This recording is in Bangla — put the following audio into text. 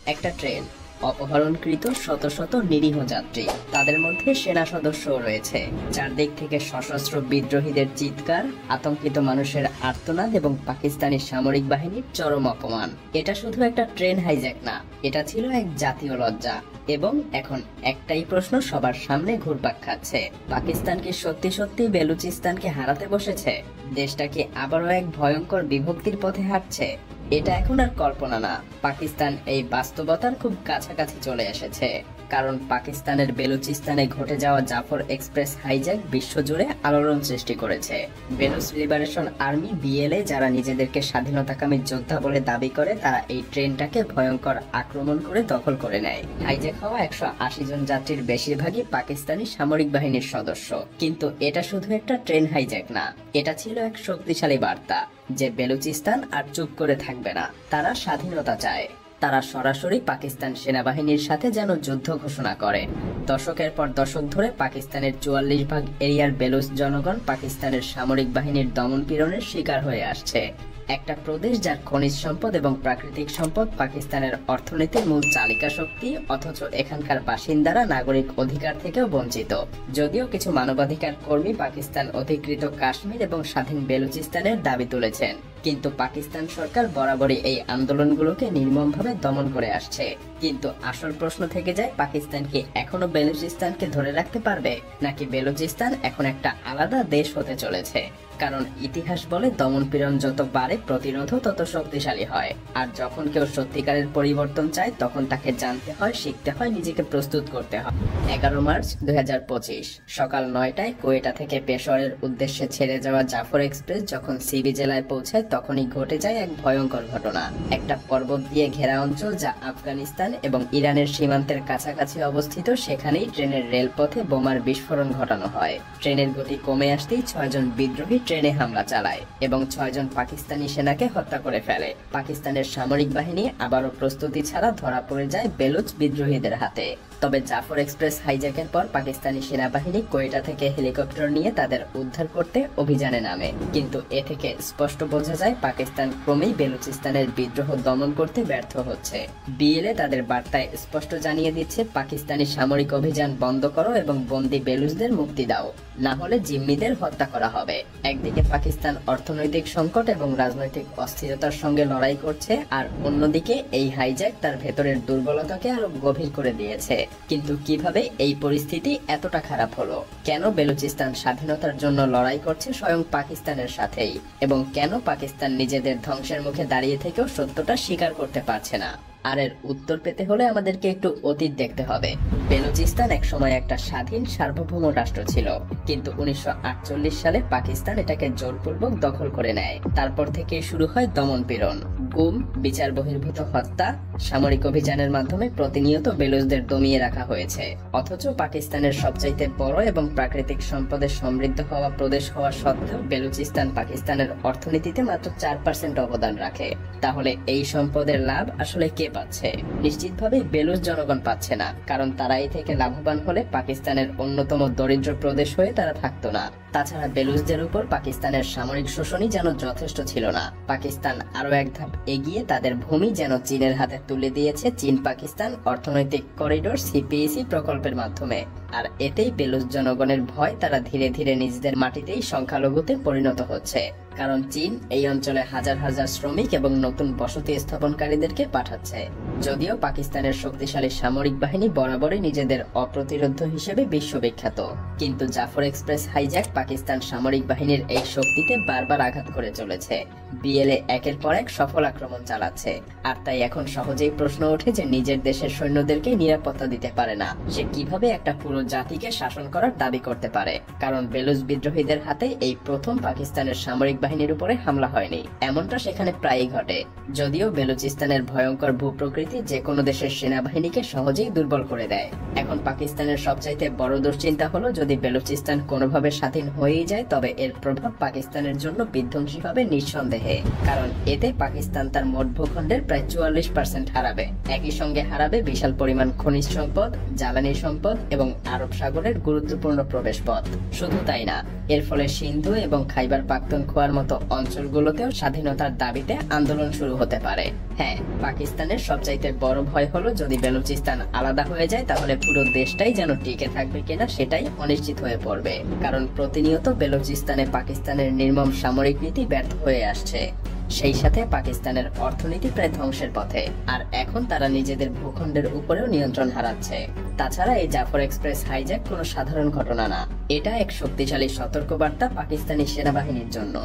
একটা ট্রেন, অপহরণকৃত শত শত নিরীহ যাত্রী, তাদের মধ্যে সেনা সদস্যও রয়েছে। চারদিক থেকে সশস্ত্র বিদ্রোহীদের চিৎকার, আতঙ্কিত মানুষের আর্তনাদ এবং পাকিস্তানি সামরিক বাহিনীর চরম অপমান। এটা শুধু একটা ট্রেন হাইজ্যাক না, এটা ছিল এক জাতীয় লজ্জা। এবং এখন একটাই প্রশ্ন সবার সামনে ঘুরপাক খাচ্ছে, পাকিস্তান কি সত্যি সত্যি বেলুচিস্তানকে হারাতে বসেছে? দেশটা কি আবারও এক ভয়ঙ্কর বিভক্তির পথে হাঁটছে? এটা এখন আর কল্পনা না, পাকিস্তান এই বাস্তবতার খুব কাছাকাছি চলে এসেছে। কারণ পাকিস্তানের বেলুচিস্তানে ঘটে যাওয়া জাফর এক্সপ্রেস হাইজ্যাক বিশ্বজুড়ে আলোড়ন সৃষ্টি করেছে। বেলুচ লিবারেশন আর্মি বিএলএ, যারা নিজেদেরকে স্বাধীনতাকামী যোদ্ধা বলে দাবি করে, তারা এই ট্রেনটাকে ভয়ঙ্কর আক্রমণ করে দখল করে নেয়। হাইজ্যাক হওয়া 180 জন যাত্রীর বেশিরভাগই পাকিস্তানি সামরিক বাহিনীর সদস্য। কিন্তু এটা শুধু একটা ট্রেন হাইজ্যাক না, এটা ছিল এক শক্তিশালী বার্তা যে বেলুচিস্তান আর চুপ করে থাকবে না, তারা স্বাধীনতা চায়। তারা সরাসরি পাকিস্তান সেনাবাহিনীর সাথে যেন যুদ্ধ ঘোষণা করে। দশকের পর দশক ধরে পাকিস্তানের 44 ভাগ এরিয়ার বেলুচ জনগণ পাকিস্তানের সামরিক বাহিনীর দমন পীড়নের শিকার হয়ে আসছে। একটা প্রদেশ যার খনিজ সম্পদ এবং প্রাকৃতিক সম্পদ পাকিস্তানের অর্থনীতির মূল চালিকা শক্তি, অথচ এখানকার বাসিন্দারা নাগরিক অধিকার থেকেও বঞ্চিত। যদিও কিছু মানবাধিকার কর্মী পাকিস্তান অধিকৃত কাশ্মীর এবং স্বাধীন বেলুচিস্তানের দাবি তুলেছেন, কিন্তু পাকিস্তান সরকার বরাবরই এই আন্দোলনগুলোকে নির্মমভাবে দমন করে আসছে। কিন্তু আসল প্রশ্ন থেকে যায়, পাকিস্তান কি এখনো বেলুচিস্তানকে ধরে রাখতে পারবে, নাকি বেলুচিস্তান এখন একটা আলাদা দেশ হতে চলেছে? কারণ ইতিহাস বলে, দমন পীড়ন যত বাড়ে প্রতিরোধও তত শক্তিশালী হয়। আর যখন কেউ সত্যিকারের পরিবর্তন চায়, তখন তাকে জানতে হয়, শিখতে হয়, নিজেকে প্রস্তুত করতে হয়। 11 মার্চ 2025 সকাল 9টায় কোয়েটা থেকে পেশোয়ারের উদ্দেশ্যে ছেড়ে যাওয়া জাফর এক্সপ্রেস যখন সিবি জেলায় পৌঁছায়, তখনই ঘটে যায় এক ভয়ঙ্কর ঘটনা। একটা পর্বত দিয়ে ঘেরা অঞ্চল যা আফগানিস্তান এবং ইরানের সীমান্তের কাছাকাছি অবস্থিত, সেখানেই ট্রেনের রেলপথে বোমার বিস্ফোরণ ঘটানো হয়। ট্রেনের গতি কমে আসতেই 6 জন বিদ্রোহী ট্রেনে হামলা চালায় এবং 6 জন পাকিস্তানি সেনাকে হত্যা করে ফেলে। পাকিস্তানের সামরিক বাহিনী আবারও প্রস্তুতি ছাড়া ধরা পড়ে যায় বেলুচ বিদ্রোহীদের হাতে। তবে জাফর এক্সপ্রেস হাইজ্যাকের পর পাকিস্তানি সেনাবাহিনী কোয়েটা থেকে হেলিকপ্টার নিয়ে তাদের উদ্ধার করতে অভিযানে নামে। কিন্তু এ থেকে স্পষ্ট বোঝা যায়, পাকিস্তান ক্রমেই বেলুচিস্তানের বিদ্রোহ দমন করতে ব্যর্থ হচ্ছে। বিএলএ তাদের বার্তায় স্পষ্ট জানিয়ে দিচ্ছে, পাকিস্তানি সামরিক অভিযান বন্ধ করো এবং বন্দী বেলুচদের মুক্তি দাও, না হলে জিম্মিদের হত্যা করা হবে। একদিকে পাকিস্তান অর্থনৈতিক সংকট এবং রাজনৈতিক অস্থিরতার সঙ্গে লড়াই করছে, আর অন্যদিকে এই হাইজ্যাক তার ভেতরের দুর্বলতাকে আরো গভীর করে দিয়েছে। কিন্তু কিভাবে এই পরিস্থিতি এতটা খারাপ হলো? কেন বেলুচিস্তান স্বাধীনতার জন্য লড়াই করছে স্বয়ং পাকিস্তানের সাথেই? এবং কেন পাকিস্তান নিজেদের ধ্বংসের মুখে দাঁড়িয়ে থেকেও সত্যটা স্বীকার করতে পারছে না? আর এর উত্তর পেতে হলে আমাদেরকে একটু অতীত দেখতে হবে। বেলুচিস্তান একসময় একটা স্বাধীন সার্বভৌম রাষ্ট্র ছিল, কিন্তু 1948 সালে পাকিস্তান এটাকে জোরপূর্বক দখল করে নেয়। তারপর থেকে শুরু হয় দমন পীড়ন, গুম, বিচার বহির্ভূত হত্যা। সামরিক অভিযানের মাধ্যমে প্রতিনিয়ত বেলুচদের দমিয়ে রাখা হয়েছে। অথচ পাকিস্তানের সবচাইতে বড় এবং প্রাকৃতিক সম্পদে সমৃদ্ধ হওয়া প্রদেশ হওয়া সত্ত্বেও বেলুচিস্তান পাকিস্তানের অর্থনীতিতে মাত্র 4% অবদান রাখে। তাহলে এই সম্পদের লাভ আসলে কে পাচ্ছে? নিশ্চিতভাবে বেলুচ জনগণ পাচ্ছে না, কারণ তারা এই থেকে লাভবান হলে পাকিস্তানের অন্যতম দরিদ্র প্রদেশ হয়ে তারা থাকতো না। তাছাড়া বেলুচদের উপর পাকিস্তানের সামরিক শোষণই যেন যথেষ্ট ছিল না। পাকিস্তান আরো এক ধাপ এগিয়ে তাদের ভূমি যেন চীনের হাতে তুলে দিয়েছে চীন পাকিস্তান অর্থনৈতিক করিডোর সিপিএসি প্রকল্পের মাধ্যমে। আর এতেই বেলুচ জনগণের ভয়, তারা ধীরে ধীরে নিজেদের মাটিতেই সংখ্যালঘুতে পরিণত হচ্ছে। কারণ চীন এই অঞ্চলে হাজার হাজার শ্রমিক এবং নতুন বসতি স্থাপনকারীদেরকে পাঠাচ্ছে। যদিও পাকিস্তানের শক্তিশালী সামরিক বাহিনী বরাবরই নিজেদের অপ্রতিরোধ্য হিসেবে বিশ্ববিখ্যাত, কিন্তু জাফর এক্সপ্রেস হাইজ্যাক পাকিস্তান সামরিক বাহিনীর এই শক্তিতে বারবার আঘাত করে চলেছে। বিএলএ একের পর এক সফল আক্রমণ চালাচ্ছে, আর তাই এখন সহজেই প্রশ্ন ওঠে যে নিজের দেশের সৈন্যদেরকে নিরাপত্তা দিতে পারে না, সে কিভাবে একটা পুরো জাতিকে শাসন করার দাবি করতে পারে? কারণ বেলুচ বিদ্রোহীদের হাতে এই প্রথম পাকিস্তানের সামরিক বাহিনীর উপরে হামলা হয়নি, এমনটা সেখানে প্রায়ই ঘটে। যদিও বেলুচিস্তানের ভয়ঙ্কর ভূপ্রকৃতি যে কোনো দেশের সেনাবাহিনীকে সহজেই দুর্বল করে দেয়। এখন পাকিস্তানের সবচাইতে বড় দুশ্চিন্তা হলো, যদি বেলুচিস্তান কোনোভাবে স্বাধীন হয়েই যায়, তবে এর প্রভাব পাকিস্তানের জন্য বিধ্বংসী হবে নিঃসন্দেহে। কারণ এতে পাকিস্তান তার মোট ভূখণ্ডের প্রায় 44% হারাবে। একই সঙ্গে হারাবে বিশাল পরিমাণ খনিজ সম্পদ, জ্বালানি সম্পদ এবং আরব সাগরের গুরুত্বপূর্ণ প্রবেশপথ। শুধু তাই না, এর ফলে সিন্ধু এবং খাইবার পাখতুনখোয়ার মতো অঞ্চলগুলোতেও স্বাধীনতার দাবিতে আন্দোলন শুরু হতে পারে। হ্যাঁ, পাকিস্তানের সবচাইতে বড় ভয় হলো যদি বেলুচিস্তান আলাদা হয়ে যায় তাহলে পুরো দেশটাই যেন টিকে থাকবে কিনা সেটাই অনিশ্চিত হয়ে পড়বে, কারণ প্রতিনিয়ত বেলুচিস্তানে পাকিস্তানের নির্মম সামরিক নীতি ব্যর্থ হয়ে আসছে। সেই সাথে পাকিস্তানের অর্থনীতি প্রায় ধ্বংসের পথে, আর এখন তারা নিজেদের ভূখণ্ডের উপরেও নিয়ন্ত্রণ হারাচ্ছে। তাছাড়া এই জাফর এক্সপ্রেস হাইজ্যাক কোনো সাধারণ ঘটনা না, এটা এক শক্তিশালী সতর্কবার্তা পাকিস্তানি সেনাবাহিনীর জন্য।